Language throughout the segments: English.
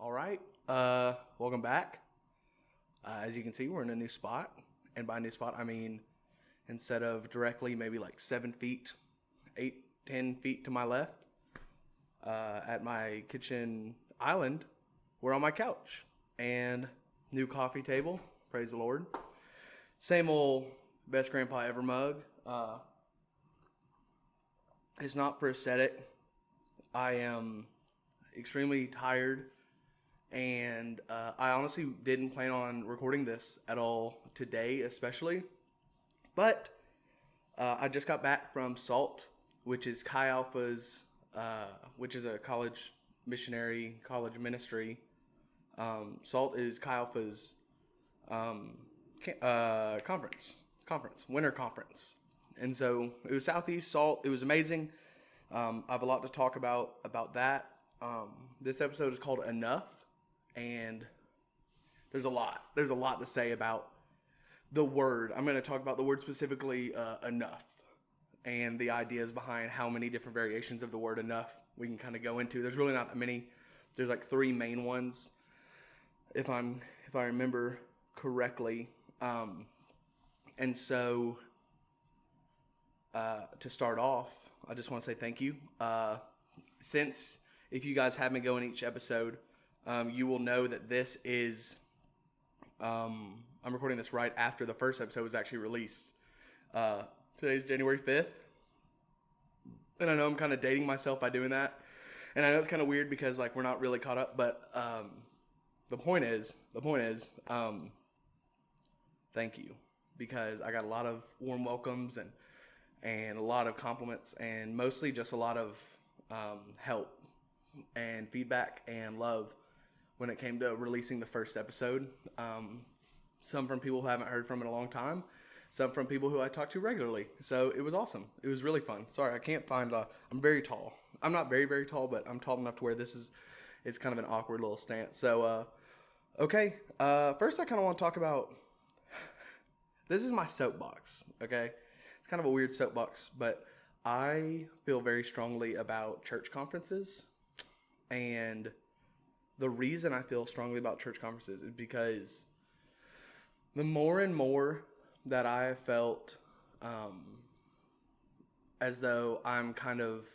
All right. Welcome back. As you can see, we're in a new spot. And by new spot, I mean instead of directly maybe like 7 feet, 8, 10 feet to my left, at my kitchen island, we're on my couch. And new coffee table. Praise the Lord. Same old best grandpa ever mug. It's not for aesthetic. I am extremely tired. And I honestly didn't plan on recording this at all today, especially. But I just got back from SALT, which is Chi Alpha's, which is a college ministry. SALT is Chi Alpha's winter conference. And so it was Southeast SALT. It was amazing. I have a lot to talk about that. This episode is called Enough. And there's a lot to say about the word. I'm going to talk about the word specifically, enough, and the ideas behind how many different variations of the word enough we can kind of go into. There's really not that many. There's like 3 main ones, if I remember correctly. And so to start off, I just want to say thank you. Since if you guys have been going each episode, you will know that this is, I'm recording this right after the first episode was actually released. Today's January 5th. And I know I'm kind of dating myself by doing that. And I know it's kind of weird because like we're not really caught up, but the point is, thank you. Because I got a lot of warm welcomes and a lot of compliments and mostly just a lot of help and feedback and love when it came to releasing the first episode. Some from people who I haven't heard from in a long time. Some from people who I talk to regularly. So it was awesome. It was really fun. Sorry, I can't find I'm very tall. I'm not very, very tall, but I'm tall enough to where it's kind of an awkward little stance. So, okay. First I kind of want to talk about, this is my soapbox, okay? It's kind of a weird soapbox, but I feel very strongly about church conferences. And the reason I feel strongly about church conferences is because the more and more that I have felt as though I'm kind of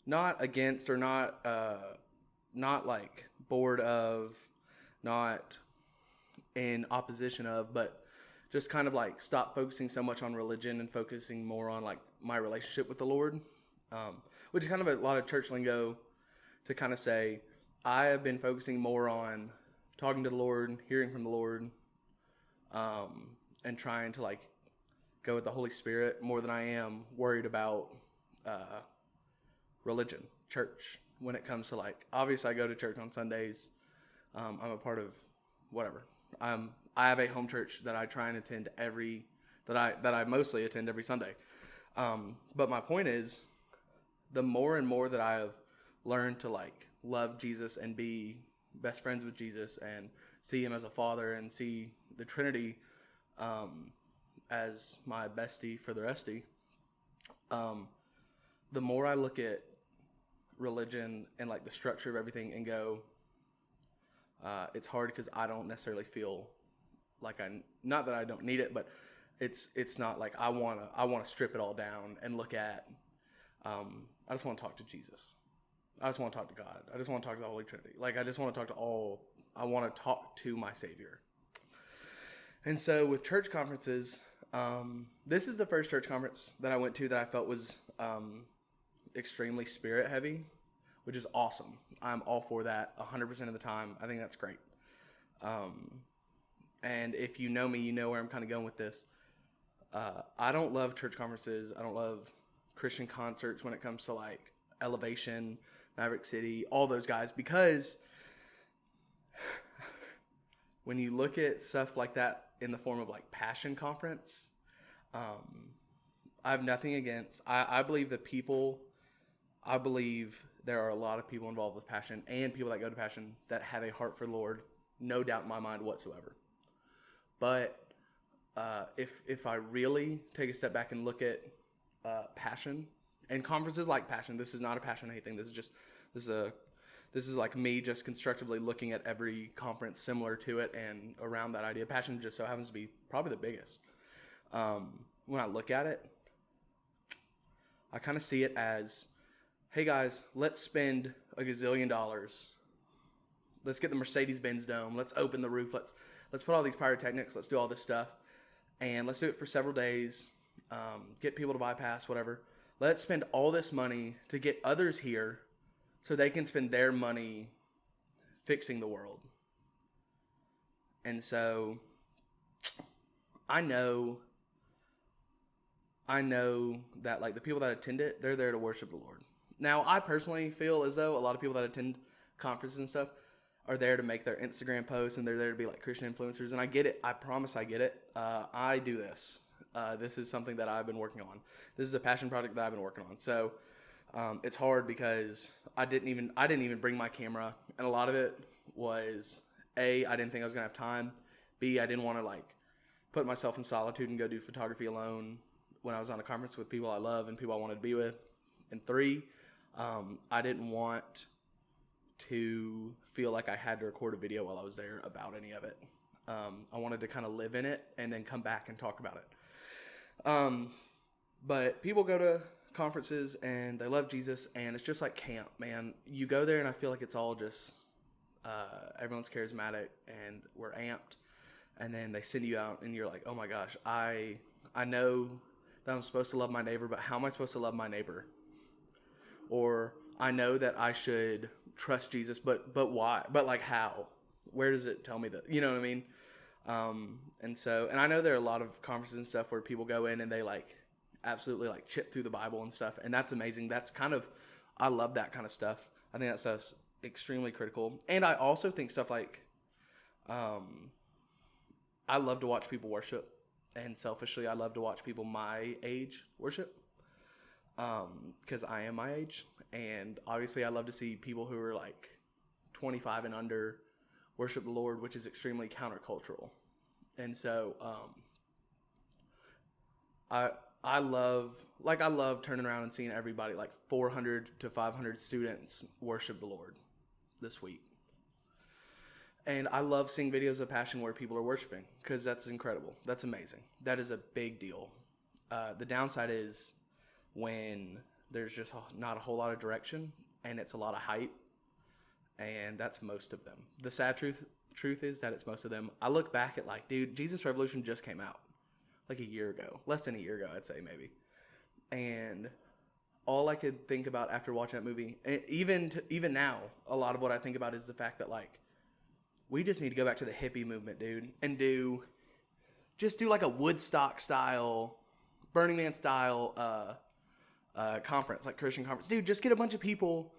not against or not like bored of, not in opposition of, but just kind of like stop focusing so much on religion and focusing more on like my relationship with the Lord, which is kind of a lot of church lingo to kind of say, I have been focusing more on talking to the Lord, hearing from the Lord, and trying to like go with the Holy Spirit more than I am worried about religion, church. When it comes to like, obviously I go to church on Sundays. I'm a part of whatever. I have a home church that I try and attend that I mostly attend every Sunday. But my point is, the more and more that I have learned to like love Jesus and be best friends with Jesus and see him as a father and see the Trinity as my bestie for the restie, the more I look at religion and like the structure of everything and go, it's hard because I don't necessarily feel like not that I don't need it, but it's not like I want to strip it all down and look at, I just want to talk to Jesus. I just want to talk to God. I just want to talk to the Holy Trinity. Like, I just want to talk to I want to talk to my Savior. And so with church conferences, this is the first church conference that I went to that I felt was extremely spirit heavy, which is awesome. I'm all for that 100% of the time. I think that's great. And if you know me, you know where I'm kind of going with this. I don't love church conferences. I don't love Christian concerts when it comes to like Elevation, Maverick City, all those guys, because when you look at stuff like that in the form of like Passion Conference, I have nothing against, I believe there are a lot of people involved with Passion and people that go to Passion that have a heart for the Lord, no doubt in my mind whatsoever. But if I really take a step back and look at Passion and conferences like Passion, this is not a Passion hate thing. This is This is like me just constructively looking at every conference similar to it and around that idea. Passion just so happens to be probably the biggest. When I look at it, I kind of see it as, hey guys, let's spend a gazillion dollars. Let's get the Mercedes-Benz Dome. Let's open the roof. Let's put all these pyrotechnics. Let's do all this stuff. And let's do it for several days. Get people to bypass, whatever. Let's spend all this money to get others here so they can spend their money fixing the world. And so I know that like the people that attend it, they're there to worship the Lord. Now, I personally feel as though a lot of people that attend conferences and stuff are there to make their Instagram posts, and they're there to be like Christian influencers. And I get it. I promise I get it. I do this. This is something that I've been working on. This is a passion project that I've been working on. So it's hard because I didn't even bring my camera, and a lot of it was A, I didn't think I was gonna have time. B, I didn't want to like put myself in solitude and go do photography alone when I was on a conference with people I love and people I wanted to be with. And 3, I didn't want to feel like I had to record a video while I was there about any of it. I wanted to kind of live in it and then come back and talk about it. But people go to conferences and they love Jesus, and it's just like camp, man. You go there and I feel like it's all just everyone's charismatic and we're amped, and then they send you out and you're like, oh my gosh, I know that I'm supposed to love my neighbor, but how am I supposed to love my neighbor? Or I know that I should trust Jesus, but why? But like how? Where does it tell me that? You know what I mean? And I know there are a lot of conferences and stuff where people go in and they like absolutely like chip through the Bible and stuff, and that's amazing. That's kind of, I love that kind of stuff. I think that stuff's extremely critical. And I also think stuff like, I love to watch people worship, and selfishly I love to watch people my age worship, because I am my age, and obviously I love to see people who are like 25 and under worship the Lord, which is extremely countercultural. And so I love turning around and seeing everybody, like 400 to 500 students worship the Lord this week. And I love seeing videos of Passion where people are worshiping, because that's incredible. That's amazing. That is a big deal. The downside is when there's just not a whole lot of direction and it's a lot of hype, and that's most of them. The sad truth is that it's most of them. I look back at like, dude, Jesus Revolution just came out like a year ago, less than a year ago, I'd say maybe. And all I could think about after watching that movie, even now, a lot of what I think about is the fact that like, we just need to go back to the hippie movement, dude, and do like a Woodstock style, Burning Man style conference, like Christian conference. Dude, just get a bunch of people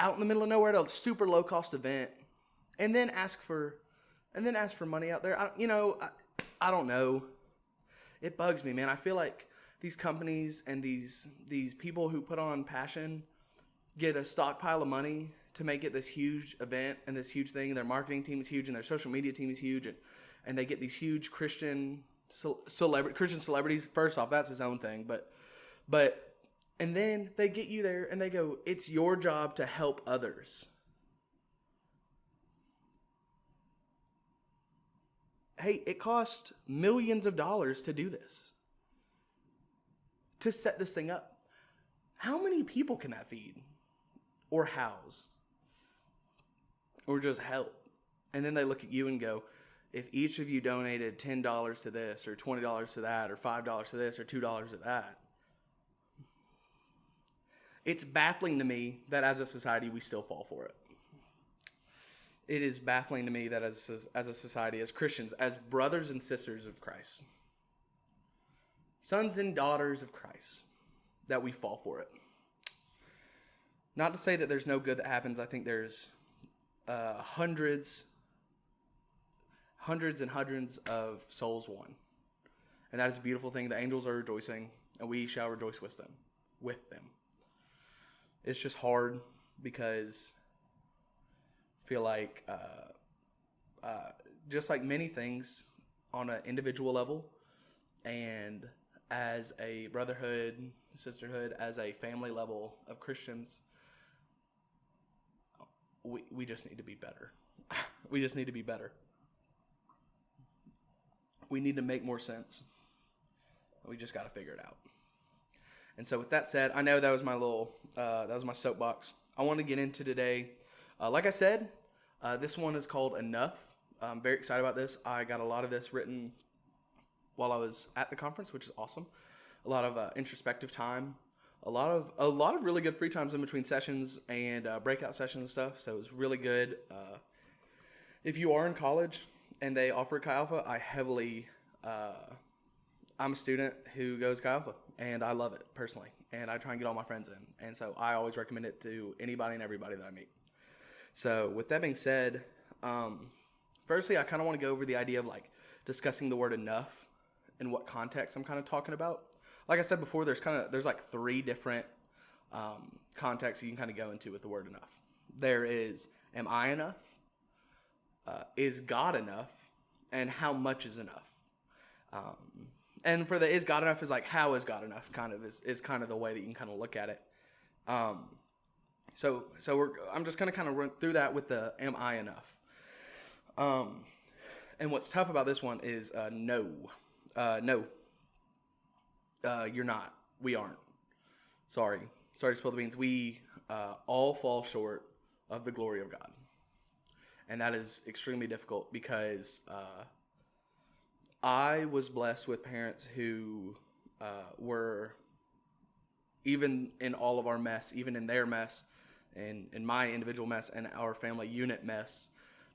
out in the middle of nowhere at a super low cost event, and then ask for money out there. I don't know. It bugs me, man. I feel like these companies and these people who put on Passion get a stockpile of money to make it this huge event and this huge thing. Their marketing team is huge and their social media team is huge, and they get these huge Christian celebrities. First off, that's his own thing, but and then they get you there and they go, it's your job to help others. Hey, it cost millions of dollars to do this, to set this thing up. How many people can that feed or house or just help? And then they look at you and go, if each of you donated $10 to this or $20 to that or $5 to this or $2 to that. It's baffling to me that as a society we still fall for it. It is baffling to me that as a society, as Christians, as brothers and sisters of Christ, sons and daughters of Christ, that we fall for it. Not to say that there's no good that happens. I think there's hundreds and hundreds of souls won. And that is a beautiful thing. The angels are rejoicing, and we shall rejoice with them. It's just hard because I feel like just like many things on an individual level and as a brotherhood, sisterhood, as a family level of Christians, we just need to be better. We just need to be better. We need to make more sense. We just got to figure it out. And so with that said, I know that was my soapbox. I want to get into today. Like I said, this one is called Enough. I'm very excited about this. I got a lot of this written while I was at the conference, which is awesome. A lot of introspective time. A lot of really good free times in between sessions and breakout sessions and stuff. So it was really good. If you are in college and they offer Chi Alpha, I'm a student who goes Chi Alpha, and I love it personally. And I try and get all my friends in. And so I always recommend it to anybody and everybody that I meet. So with that being said, firstly, I kind of want to go over the idea of like discussing the word enough and what context I'm kind of talking about. Like I said before, there's like three different contexts you can kind of go into with the word enough. There is, am I enough? Is God enough? And how much is enough? And for the is God enough is like, how is God enough kind of is kind of the way that you can kind of look at it. So I'm just going to kind of run through that with the am I enough? And what's tough about this one is no. You're not. We aren't. Sorry to spill the beans. We all fall short of the glory of God. And that is extremely difficult because I was blessed with parents who were, even in all of our mess, even in their mess, and in my individual mess and our family unit mess,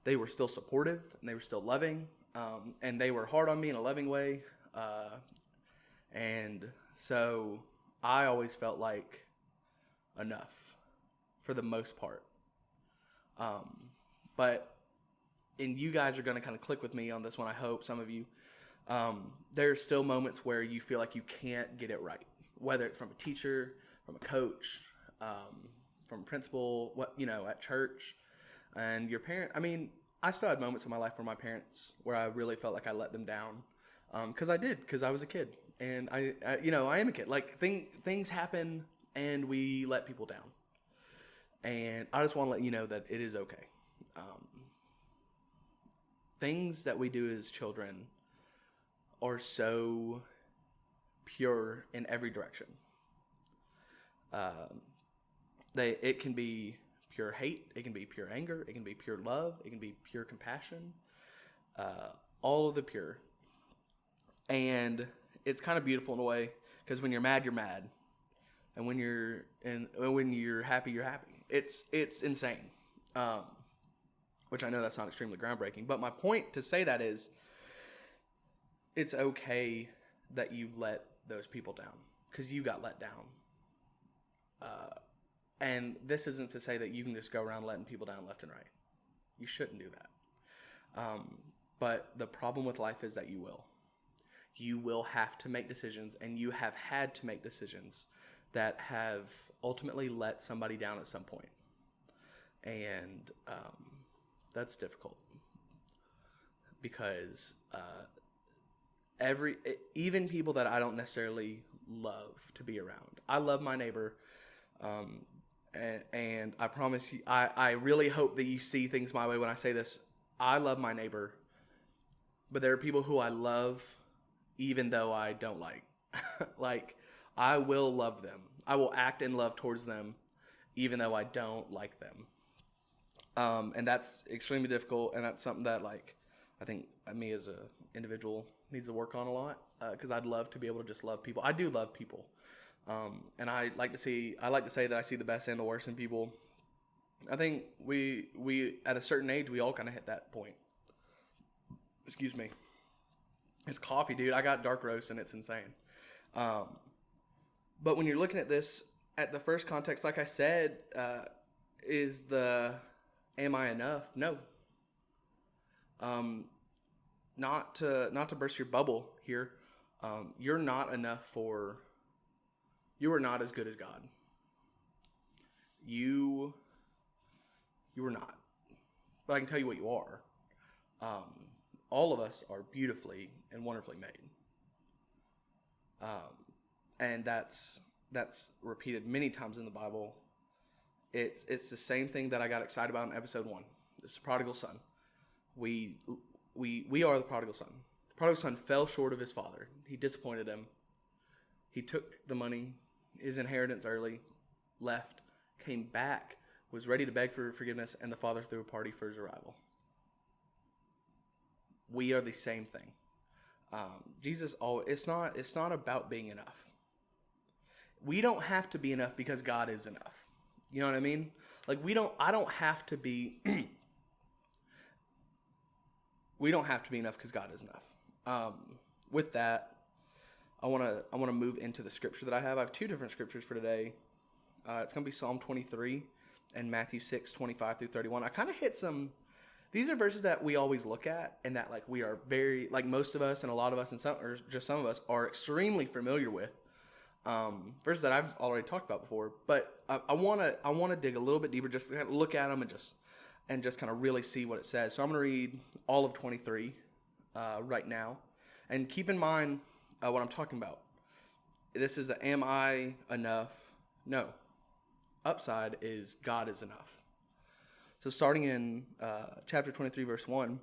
they were still supportive and they were still loving, and they were hard on me in a loving way. And so I always felt like enough for the most part. But, and you guys are going to kind of click with me on this one, I hope, some of you. There's still moments where you feel like you can't get it right, whether it's from a teacher, from a coach, from a principal, at church, and your parent. I mean, I still had moments in my life where where I really felt like I let them down, because I was a kid, and I am a kid. Like things happen, and we let people down, and I just want to let you know that it is okay. Things that we do as children are so pure in every direction. It can be pure hate, it can be pure anger, it can be pure love, it can be pure compassion, all of the pure. And it's kind of beautiful in a way, because when you're mad, you're mad, and when you're happy, you're happy. It's insane. Which I know that's not extremely groundbreaking, but my point to say that is, it's okay that you let those people down, because you got let down. And this isn't to say that you can just go around letting people down left and right. You shouldn't do that. But the problem with life is that you will. You will have to make decisions, and you have had to make decisions that have ultimately let somebody down at some point. And that's difficult, because even people that I don't necessarily love to be around. I love my neighbor, and I promise you, I really hope that you see things my way when I say this. I love my neighbor, but there are people who I love even though I don't like. Like, I will love them. I will act in love towards them even though I don't like them. And that's extremely difficult, and that's something that, like, I think me as an individual needs to work on a lot, because I'd love to be able to just love people. I do love people, and I like to say that I see the best and the worst in people. I think we at a certain age, we all kind of hit that point. Excuse me. It's coffee, dude. I got dark roast, and it's insane. But when you're looking at this at the first context, like I said, is am I enough? No. Not to burst your bubble here. You're not enough you are not as good as God. You are not. But I can tell you what you are. All of us are beautifully and wonderfully made. And that's repeated many times in the Bible. It's the same thing that I got excited about in episode 1. It's the prodigal son. We are the prodigal son. The prodigal son fell short of his father. He disappointed him. He took the money, his inheritance early, left, came back, was ready to beg for forgiveness, and the father threw a party for his arrival. We are the same thing. Jesus, it's not about being enough. We don't have to be enough because God is enough. You know what I mean? Like I don't have to be. We don't have to be enough because God is enough. With that, I want to move into the scripture that I have. I have 2 different scriptures for today. It's going to be Psalm 23 and Matthew 6:25 through 31. I kind of hit some. These are verses that we always look at and that like we are very, like most of us and a lot of us and some of us are extremely familiar with. Verses that I've already talked about before, but I want to dig a little bit deeper, just kind of look at them and just kind of really see what it says. So I'm going to read all of 23 right now, and keep in mind what I'm talking about. This is a am I enough? No. Upside is God is enough. So starting in chapter 23, verse 1,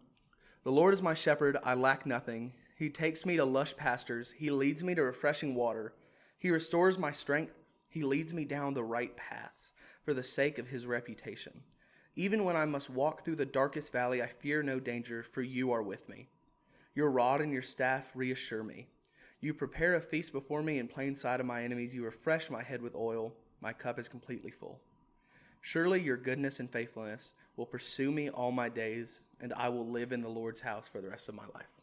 the Lord is my shepherd, I lack nothing. He takes me to lush pastures. He leads me to refreshing water. He restores my strength. He leads me down the right paths for the sake of his reputation. Even when I must walk through the darkest valley, I fear no danger, for you are with me. Your rod and your staff reassure me. You prepare a feast before me in plain sight of my enemies. You refresh my head with oil. My cup is completely full. Surely your goodness and faithfulness will pursue me all my days, and I will live in the Lord's house for the rest of my life.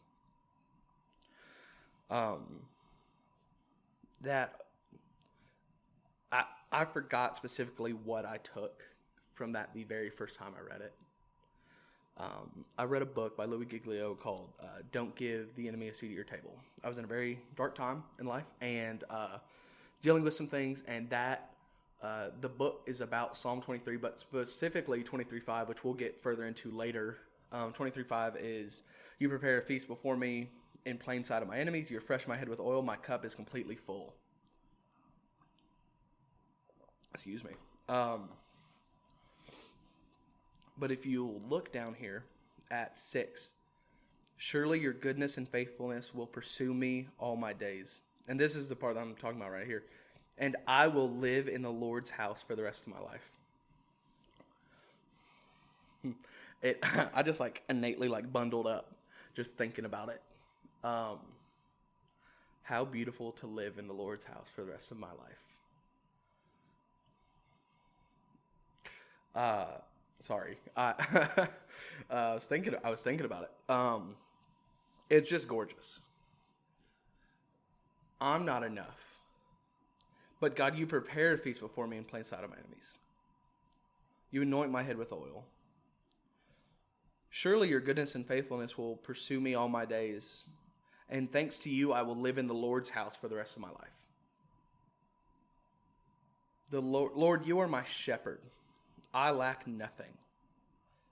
That I forgot specifically what I took from that the very first time I read it. I read a book by Louis Giglio called Don't Give the Enemy a Seat at Your Table. I was in a very dark time in life and dealing with some things, and that the book is about Psalm 23, but specifically 23:5, which we'll get further into later. 23:5 is, you prepare a feast before me in plain sight of my enemies. You refresh my head with oil. My cup is completely full. Excuse me. But if you look down here at 6, surely your goodness and faithfulness will pursue me all my days. And this is the part that I'm talking about right here. And I will live in the Lord's house for the rest of my life. I just like innately like bundled up just thinking about it. How beautiful to live in the Lord's house for the rest of my life. Sorry. I was thinking about it. It's just gorgeous. I'm not enough. But God, you prepare a feast before me in plain sight of my enemies. You anoint my head with oil. Surely your goodness and faithfulness will pursue me all my days. And thanks to you, I will live in the Lord's house for the rest of my life. The Lord, you are my shepherd. I lack nothing.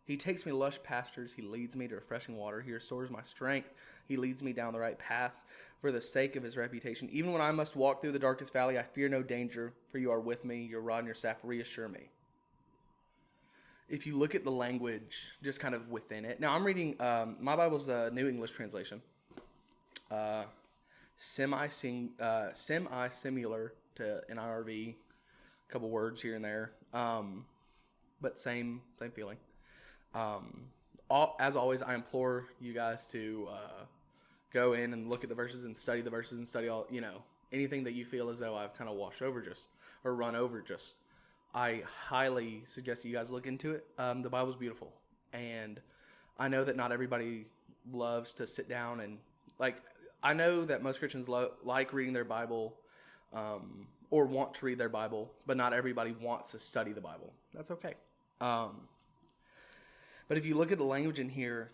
He takes me to lush pastures. He leads me to refreshing water. He restores my strength. He leads me down the right paths for the sake of his reputation. Even when I must walk through the darkest valley, I fear no danger, for you are with me. Your rod and your staff reassure me. If you look at the language just kind of within it. Now, I'm reading, my Bible's the New English translation. Semi-similar to NIRV. A couple words here and there. But same feeling. As always, I implore you guys to go in and look at the verses and study the verses and study all, anything that you feel as though I've kind of washed over or run over. I highly suggest you guys look into it. The Bible's beautiful, and I know that not everybody loves to sit down and I know that most Christians like reading their Bible or want to read their Bible, but not everybody wants to study the Bible. That's okay. But if you look at the language in here,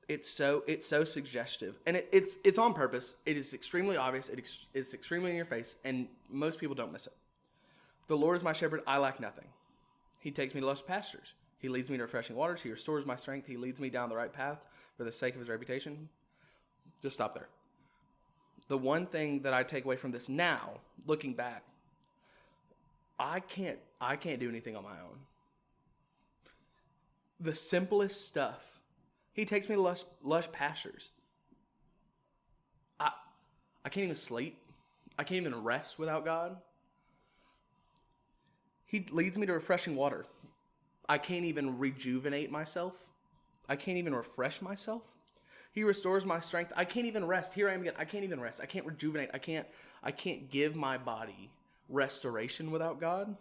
it's so suggestive, and it's on purpose. It is extremely obvious. It's extremely in your face, and most people don't miss it. The Lord is my shepherd; I lack nothing. He takes me to lush pastures. He leads me to refreshing waters. He restores my strength. He leads me down the right path for the sake of his reputation. Just stop there. The one thing that I take away from this now, looking back, I can't do anything on my own. The simplest stuff. He takes me to lush pastures. I can't even sleep. I can't even rest without God. He leads me to refreshing water. I can't even rejuvenate myself. I can't even refresh myself. He restores my strength. I can't even rest. Here I am again. I can't even rest. I can't rejuvenate. I can't give my body restoration without God.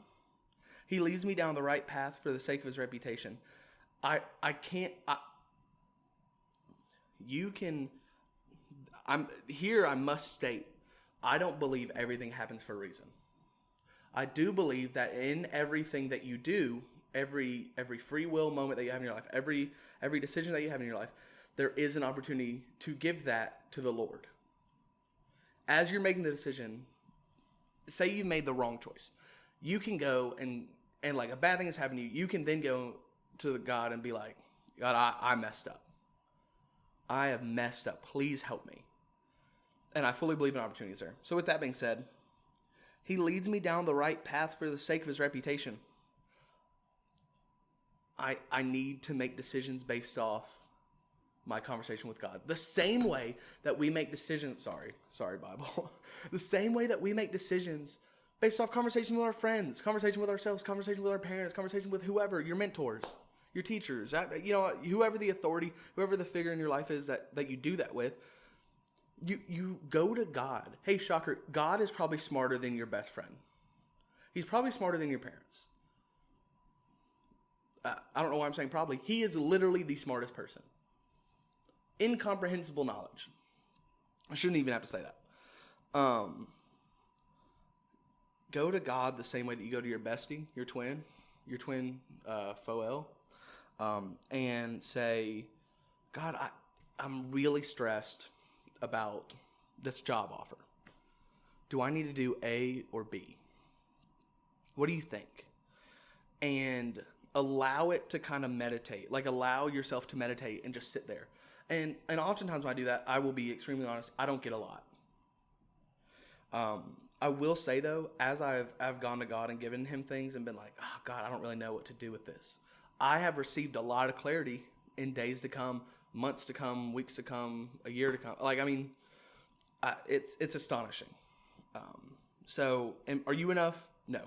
He leads me down the right path for the sake of his reputation. I must state, I don't believe everything happens for a reason. I do believe that in everything that you do, every free will moment that you have in your life, every decision that you have in your life, there is an opportunity to give that to the Lord. As you're making the decision, say you've made the wrong choice. You can go and like a bad thing has happened to you. You can then go to God and be like, God, I messed up. I have messed up. Please help me. And I fully believe in opportunities there. So with that being said, he leads me down the right path for the sake of his reputation. I need to make decisions based off my conversation with God. The same way that we make decisions, sorry Bible. The same way that we make decisions based off conversation with our friends, conversation with ourselves, conversation with our parents, conversation with whoever, your mentors, your teachers, whoever the authority, whoever the figure in your life is that you do that with. You go to God. Hey, shocker, God is probably smarter than your best friend. He's probably smarter than your parents. I don't know why I'm saying probably. He is literally the smartest person. Incomprehensible knowledge. I shouldn't even have to say that. Go to God the same way that you go to your bestie, your twin foel, and say, God, I'm really stressed about this job offer. Do I need to do A or B? What do you think? And allow it to kind of meditate, like allow yourself to meditate and just sit there. And oftentimes when I do that, I will be extremely honest, I don't get a lot. I will say though, as I've gone to God and given him things and been like, oh God, I don't really know what to do with this. I have received a lot of clarity in days to come, months to come, weeks to come, a year to come. It's astonishing. So are you enough? No.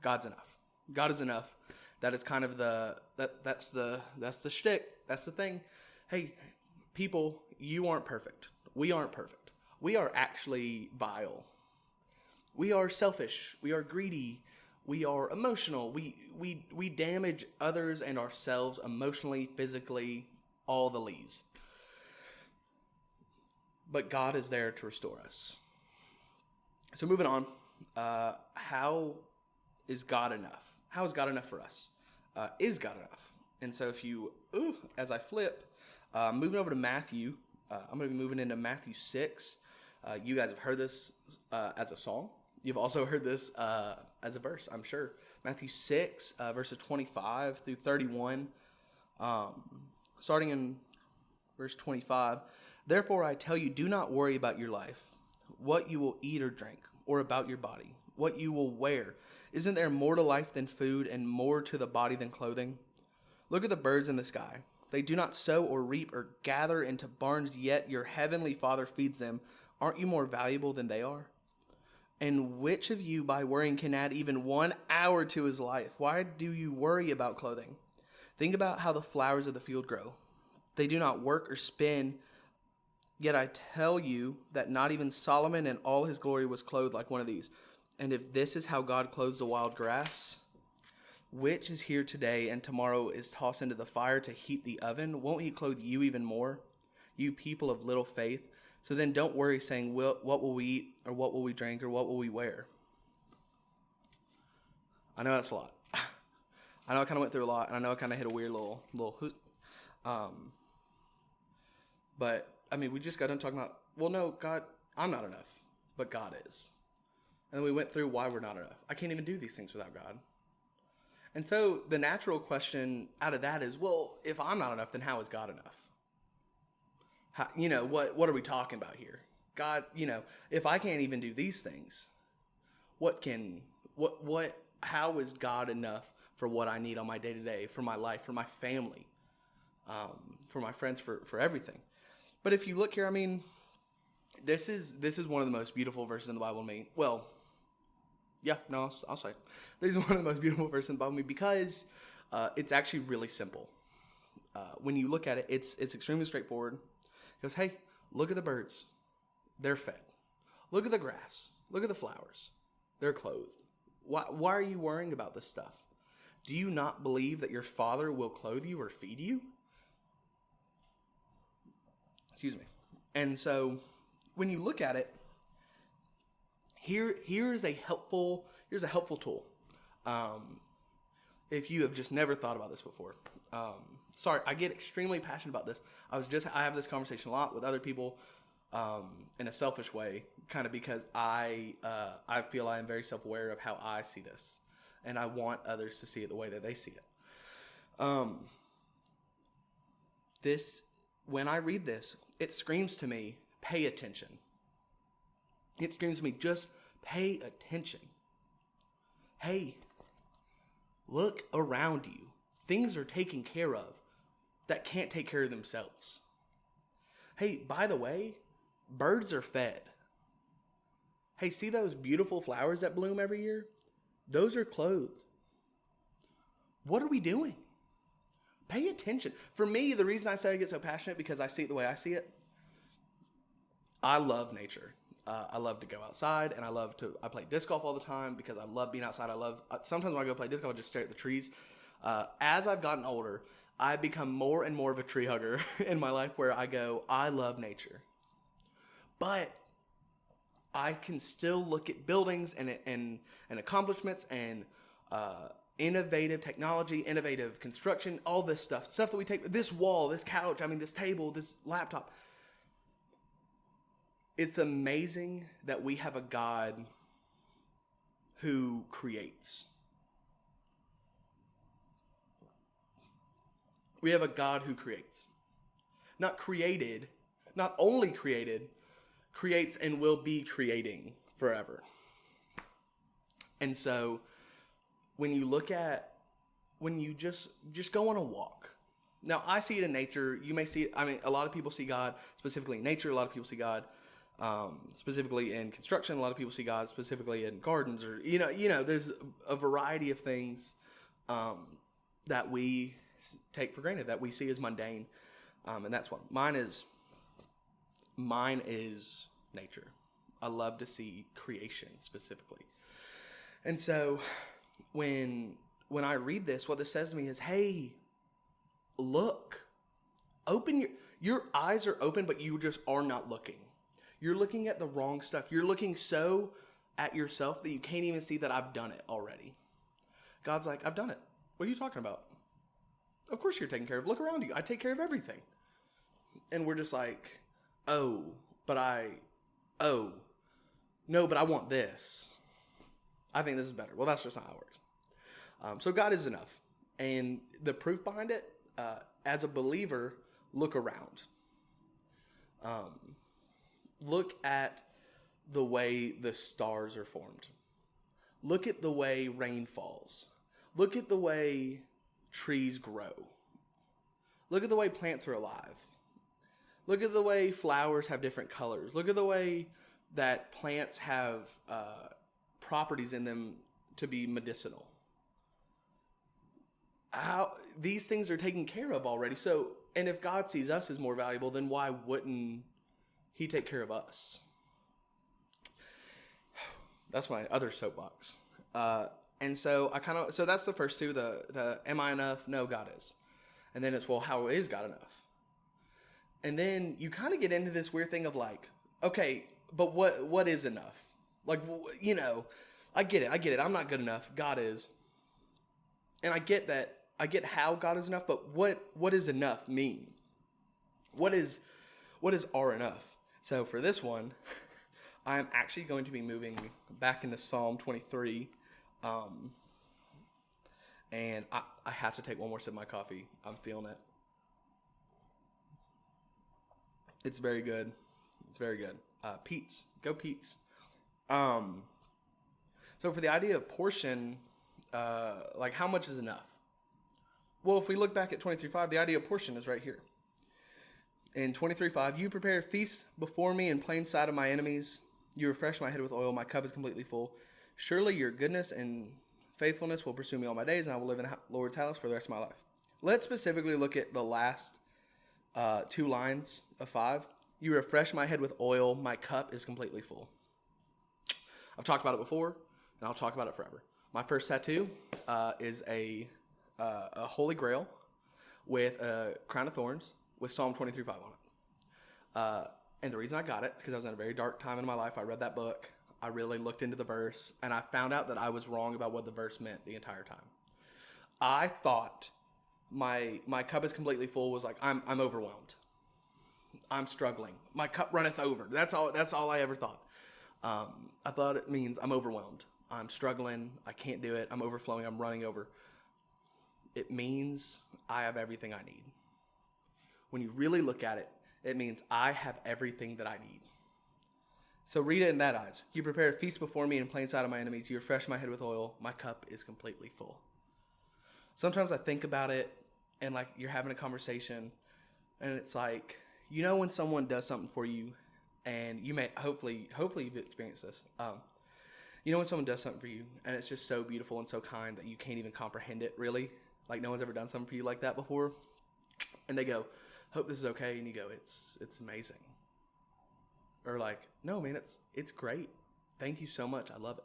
God's enough. God is enough. That is kind of that's the shtick. That's the thing. Hey, people, you aren't perfect. We aren't perfect. We are actually vile. We are selfish. We are greedy. We are emotional. We damage others and ourselves emotionally, physically, all the lees. But God is there to restore us. So moving on, how is God enough? How is God enough for us? Is God enough? And so as I flip, moving over to Matthew, I'm going to be moving into Matthew 6. You guys have heard this as a song. You've also heard this as a verse, I'm sure. Matthew 6, verses 25 through 31. Starting in verse 25. Therefore I tell you, do not worry about your life, what you will eat or drink, or about your body, what you will wear. Isn't there more to life than food, and more to the body than clothing? Look at the birds in the sky. They do not sow or reap or gather into barns, yet your heavenly Father feeds them. Aren't you more valuable than they are? And which of you, by worrying, can add even 1 hour to his life? Why do you worry about clothing? Think about how the flowers of the field grow. They do not work or spin. Yet I tell you that not even Solomon in all his glory was clothed like one of these. And if this is how God clothes the wild grass, which is here today and tomorrow is tossed into the fire to heat the oven, won't he clothe you even more, you people of little faith? So then don't worry saying, what will we eat, or what will we drink, or what will we wear? I know that's a lot. I know I kind of went through a lot, and I know I kind of hit a weird little hoot. But, I mean, we just got done talking about, well, no, God, I'm not enough, but God is. And then we went through why we're not enough. I can't even do these things without God. And so the natural question out of that is, well, if I'm not enough, then how is God enough? How, what are we talking about here? God, if I can't even do these things, what can how is God enough for what I need on my day-to-day, for my life, for my family, for my friends, for everything? But if you look here, I mean, this is one of the most beautiful verses in the Bible to me. Well, yeah, no, I'll say this is one of the most beautiful verses in the Bible to me because it's actually really simple. When you look at it, it's extremely straightforward. It goes, hey, look at the birds. They're fed. Look at the grass. Look at the flowers. They're clothed. Why are you worrying about this stuff? Do you not believe that your Father will clothe you or feed you? Excuse me. And so when you look at it, here's a helpful tool. If you have just never thought about this before. Sorry, I get extremely passionate about this. I have this conversation a lot with other people in a selfish way, kind of because I feel I am very self-aware of how I see this, and I want others to see it the way that they see it. When I read this, it screams to me, pay attention. It screams to me, just pay attention. Hey, look around you. Things are taken care of that can't take care of themselves. Hey, by the way, birds are fed. Hey, see those beautiful flowers that bloom every year? Those are clothed. What are we doing? Pay attention. For me, the reason I say I get so passionate because I see it the way I see it. I love nature. I love to go outside, and I play disc golf all the time because I love being outside. Sometimes when I go play disc golf, I just stare at the trees. As I've gotten older, I've become more and more of a tree hugger in my life where I love nature. But I can still look at buildings and accomplishments and innovative technology, innovative construction, all this stuff that we take, this wall, this couch, this table, this laptop. It's amazing that we have a God who creates. We have a God who creates. Not created, not only created, creates and will be creating forever. And so when you just go on a walk. Now, I see it in nature. You may see it. A lot of people see God specifically in nature. A lot of people see God specifically in construction. A lot of people see God specifically in gardens, or there's a variety of things that we take for granted, that we see as mundane, and that's what mine is nature. I love to see creation specifically. And so when I read this, what this says to me is, hey, look, open your eyes are open, but you just are not looking. You're looking at the wrong stuff. You're looking so at yourself that you can't even see that I've done it already. God's like, I've done it. What are you talking about? Of course you're taken care of. Look around you. I take care of everything. And we're just like, no, but I want this. I think this is better. Well, that's just not how it works. So God is enough. And the proof behind it, as a believer, look around. Look at the way the stars are formed. Look at the way rain falls. Look at the way trees grow. Look at the way plants are alive. Look at the way flowers have different colors. Look at the way that plants have properties in them to be medicinal. How these things are taken care of already. So, and if God sees us as more valuable, then why wouldn't He take care of us? That's my other soapbox. And so so that's the first two, the am I enough? No, God is. And then it's, well, how is God enough? And then you kind of get into this weird thing of like, okay, but what is enough? Like, I get it. I'm not good enough. God is. And I get that. I get how God is enough, but what does enough mean? What is our enough? So for this one, I'm actually going to be moving back into Psalm 23. And I have to take one more sip of my coffee. I'm feeling it. It's very good. It's very good. Pete's. Go Pete's. So for the idea of portion, like how much is enough? Well, if we look back at 23:5, the idea of portion is right here. In 23:5, you prepare a feast before me in plain sight of my enemies. You refresh my head with oil. My cup is completely full. Surely your goodness and faithfulness will pursue me all my days, and I will live in the Lord's house for the rest of my life. Let's specifically look at the last 2 lines of 5. You refresh my head with oil. My cup is completely full. I've talked about it before, and I'll talk about it forever. My first tattoo is a holy grail with a crown of thorns with Psalm 23:5 on it. And the reason I got it is because I was in a very dark time in my life. I read that book. I really looked into the verse, and I found out that I was wrong about what the verse meant the entire time. I thought my cup is completely full was like I'm overwhelmed. I'm struggling. My cup runneth over. That's all I ever thought. I thought it means I'm overwhelmed. I'm struggling. I can't do it. I'm overflowing. I'm running over. It means I have everything I need. When you really look at it, it means I have everything that I need. So read it in that eyes. You prepare a feast before me in plain sight of my enemies. You refresh my head with oil. My cup is completely full. Sometimes I think about it and like you're having a conversation and it's like, you know, when someone does something for you and you may, hopefully you've experienced this. You know, when someone does something for you and it's just so beautiful and so kind that you can't even comprehend it really. Like no one's ever done something for you like that before. And they go, hope this is okay. And you go, it's amazing. Or like, no, man, it's great. Thank you so much. I love it.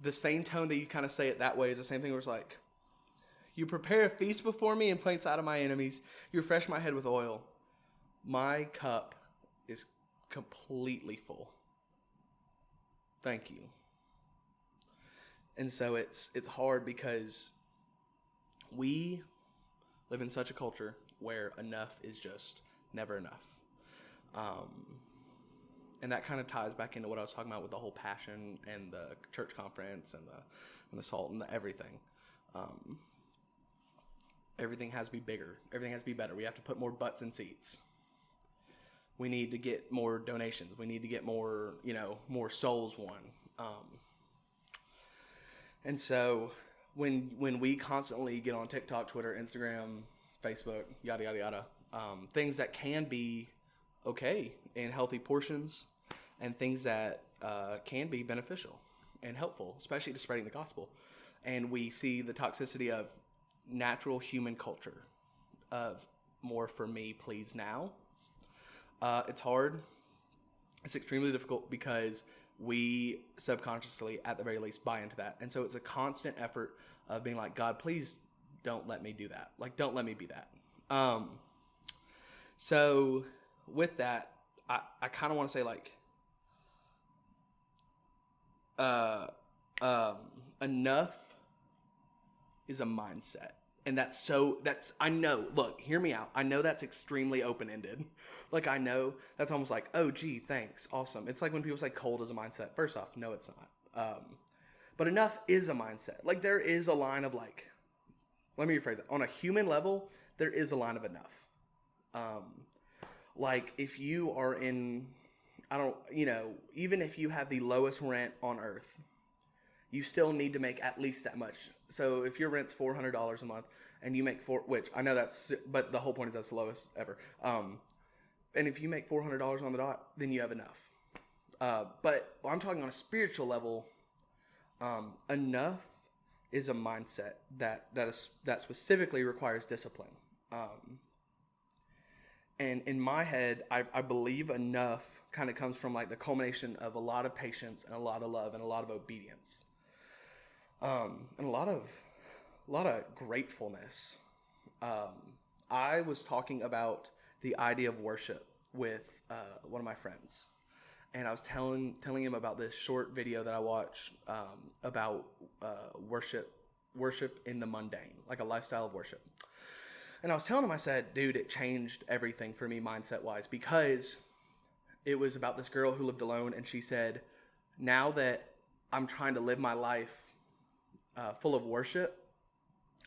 The same tone that you kind of say it that way is the same thing where it's like, you prepare a feast before me in plain sight of my enemies. You refresh my head with oil. My cup is completely full. Thank you. And so it's hard because we live in such a culture where enough is just never enough. And that kind of ties back into what I was talking about with the whole passion and the church conference and the salt and the everything. Everything has to be bigger. Everything has to be better. We have to put more butts in seats. We need to get more donations. We need to get more, more souls won. And so when we constantly get on TikTok, Twitter, Instagram, Facebook, yada, yada, yada, things that can be okay in healthy portions and things that can be beneficial and helpful, especially to spreading the gospel. And we see the toxicity of natural human culture of more for me, please now. It's hard. It's extremely difficult because we subconsciously, at the very least, buy into that. And so it's a constant effort of being like, God, please don't let me do that. Like, don't let me be that. So with that, I kind of want to say like, enough is a mindset. And I know, look, hear me out. I know that's extremely open-ended. Like, I know that's almost like, oh, gee, thanks. Awesome. It's like when people say cold is a mindset. First off, no, it's not. But enough is a mindset. Like, there is a line of like, let me rephrase it. On a human level, there is a line of enough. Like if you are in, even if you have the lowest rent on earth, you still need to make at least that much. So if your rent's $400 a month and you make which I know but the whole point is that's the lowest ever. And if you make $400 on the dot, then you have enough. But I'm talking on a spiritual level. Enough is a mindset that specifically requires discipline. And in my head, I believe enough kind of comes from like the culmination of a lot of patience and a lot of love and a lot of obedience. And a lot of gratefulness. I was talking about the idea of worship with one of my friends, and I was telling him about this short video that I watched about worship in the mundane, like a lifestyle of worship. And I was telling him, I said, dude, it changed everything for me mindset-wise, because it was about this girl who lived alone, and she said, now that I'm trying to live my life full of worship,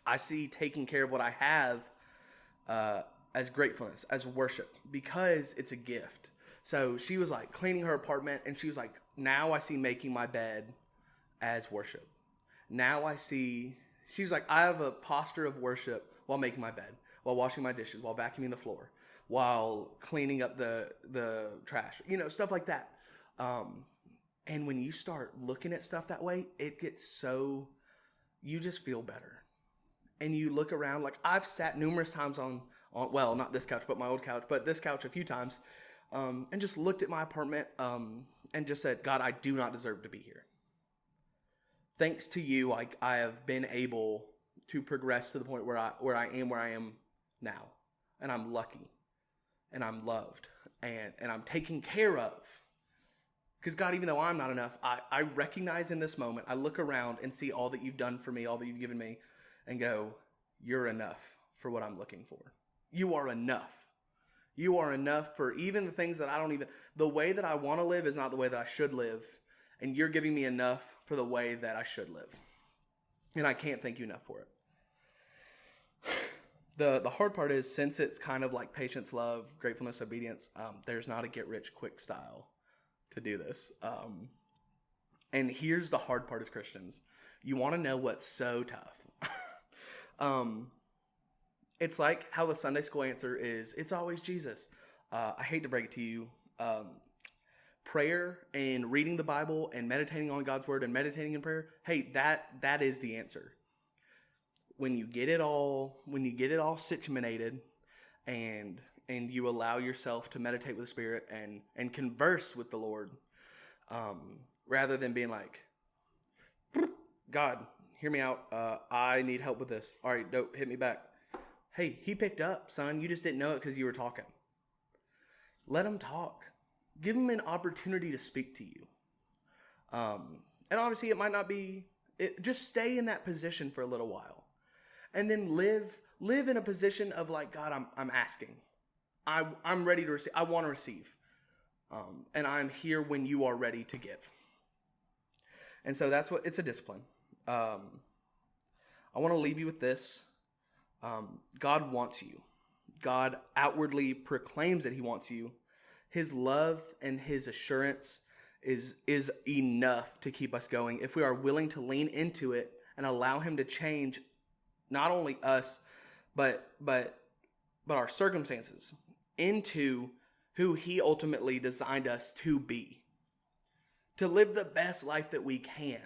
I see taking care of what I have as gratefulness, as worship, because it's a gift. So she was like cleaning her apartment, and she was like, now I see making my bed as worship. Now I see, she was like, I have a posture of worship while making my bed, while washing my dishes, while vacuuming the floor, while cleaning up the trash, stuff like that. And when you start looking at stuff that way, it gets so, you just feel better. And you look around, like I've sat numerous times on well, not this couch, but my old couch, but this couch a few times, and just looked at my apartment and just said, God, I do not deserve to be here. Thanks to you, I have been able to progress to the point where I am now. And I'm lucky. And I'm loved. And I'm taken care of. Because God, even though I'm not enough, I recognize in this moment, I look around and see all that you've done for me, all that you've given me, and go, you're enough for what I'm looking for. You are enough. You are enough for even the things that I don't even, the way that I want to live is not the way that I should live. And you're giving me enough for the way that I should live. And I can't thank you enough for it. The hard part is, since it's kind of like patience, love, gratefulness, obedience, there's not a get-rich-quick style to do this. And here's the hard part as Christians. You want to know what's so tough. It's like how the Sunday school answer is, it's always Jesus. I hate to break it to you. Prayer and reading the Bible and meditating on God's word and meditating in prayer, hey, that is the answer. When you get it all situated and you allow yourself to meditate with the Spirit and converse with the Lord, rather than being like, God, hear me out. I need help with this. All right, dope, hit me back. Hey, he picked up, son. You just didn't know it because you were talking. Let him talk. Give him an opportunity to speak to you. And obviously it might not be, just stay in that position for a little while. And then live in a position of like, God, I'm asking. I'm ready to receive. I want to receive. And I'm here when you are ready to give. And so it's a discipline. I want to leave you with this. God wants you. God outwardly proclaims that he wants you. His love and his assurance is enough to keep us going if we are willing to lean into it and allow him to change not only us, but our circumstances into who he ultimately designed us to be. To live the best life that we can.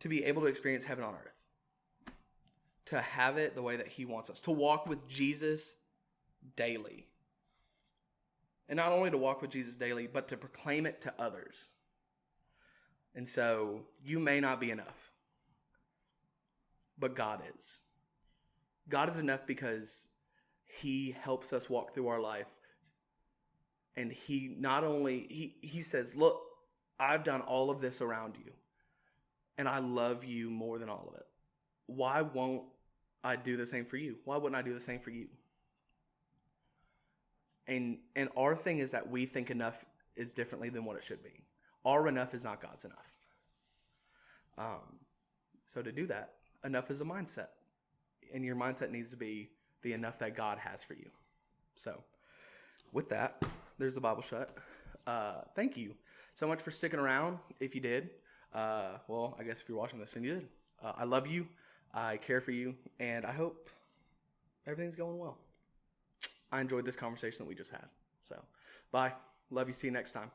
To be able to experience heaven on earth. To have it the way that he wants us. To walk with Jesus daily. And not only to walk with Jesus daily, but to proclaim it to others. And so, you may not be enough. But God is. God is enough because he helps us walk through our life. And he not only, he says, look, I've done all of this around you. And I love you more than all of it. Why won't I do the same for you? Why wouldn't I do the same for you? And our thing is that we think enough is differently than what it should be. Our enough is not God's enough. So to do that, enough is a mindset. And your mindset needs to be the enough that God has for you. So with that, there's the Bible shut. Thank you so much for sticking around. If you did, well, I guess if you're watching this, then you did. I love you. I care for you. And I hope everything's going well. I enjoyed this conversation that we just had. So, bye. Love you. See you next time.